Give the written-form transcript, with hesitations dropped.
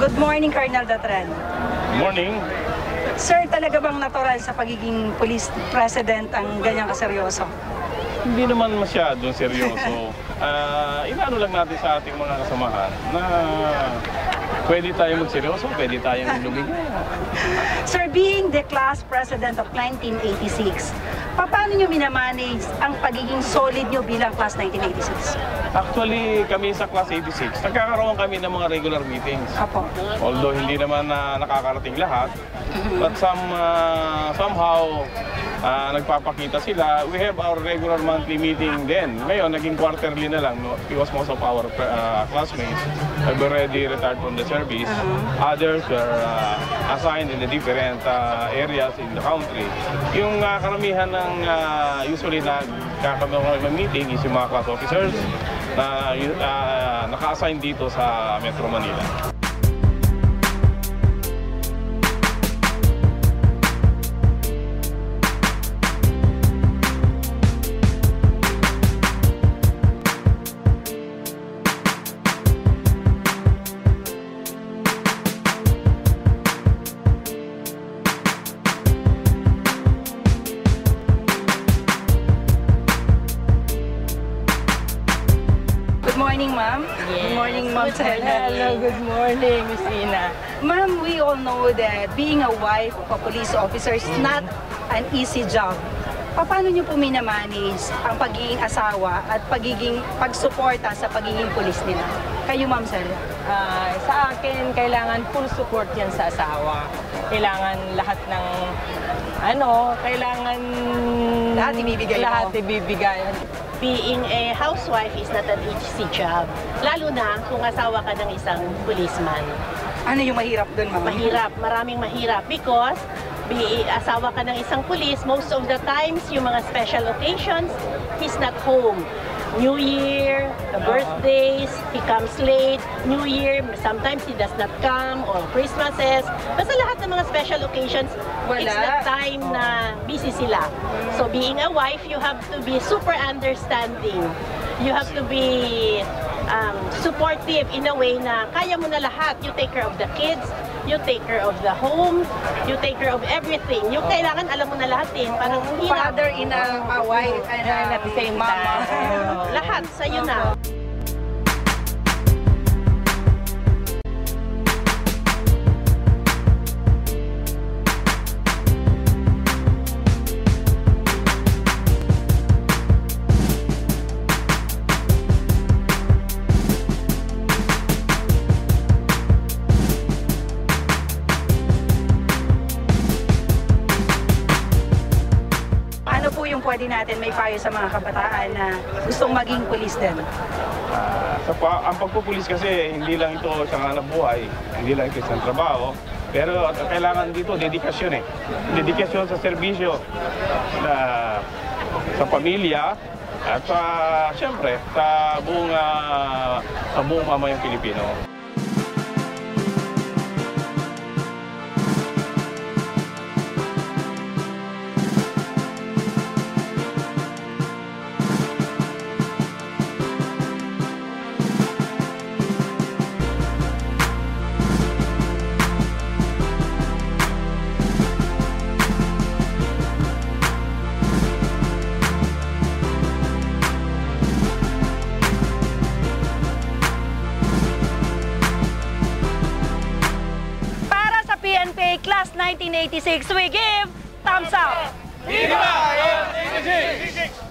Good morning, Colonel Datren. Morning. Sir, talaga bang natural sa pagiging police president ang ganyang kaseryoso? Hindi naman masyadong seryoso. Inaano lang natin sa ating mga kasamahan na pwede tayong magseryoso, pwede tayong lumigay. Sir, being the class president of 1986, paano nyo minamanage ang pagiging solid nyo bilang class 1986? Actually, kami sa class 86, nagkakaroon kami ng mga regular meetings. Apo. Although hindi naman nakakarating lahat, but somehow nagpapakita sila. We have our regular monthly meeting then. Ngayon, naging quarterly na lang, no? Because most of our classmates have already retired from the service. Others were assigned in the different areas in the country. Yung karamihan ng usually nagkakaroon ng meeting is yung mga class officers na naka-assign dito sa Metro Manila. Good morning, ma'am. Yes. Good morning, ma'am. Hello, good morning, Miss Ina. Ma'am, we all know that being a wife of a police officer is not an easy job. Paano niyo po minamanage ang pagiging asawa at pagsuporta sa pagiging pulis nila? Kayo, ma'am, sir. Sa akin, kailangan full support yan sa asawa. Kailangan lahat ng, kailangan Lahat ibibigay mo. Lahat ibibigay. Being a housewife is not an easy job. Lalo na kung asawa ka ng isang policeman. Ano yung mahirap doon, ma'am? Mahirap, maraming mahirap because asawa ka ng isang police, most of the times, yung mga special occasions, he's not home. New Year, the birthdays, he comes late. New Year, sometimes he does not come, or Christmases. Basta lahat ng mga special occasions, it's the time na busy sila. So being a wife, you have to be super understanding. You have to be supportive in a way na kaya mo na lahat. You take care of the kids, you take care of the home, you take care of everything. Yung kailangan alam mo na lahat eh. Parang Father in a wife and at the same mama. time. lahat sa'yo na. Ano po yung pwede natin may payo sa mga kabataan na gustong maging pulis din? Ang pagpupulis kasi hindi lang ito sa hanap buhay, hindi lang ito sa trabaho, pero kailangan dito dedikasyon eh. Dedikasyon sa serbisyo sa pamilya at siyempre sa buong mamayang Pilipino. PNP Class 1986, we give thumbs up! Viva! 86!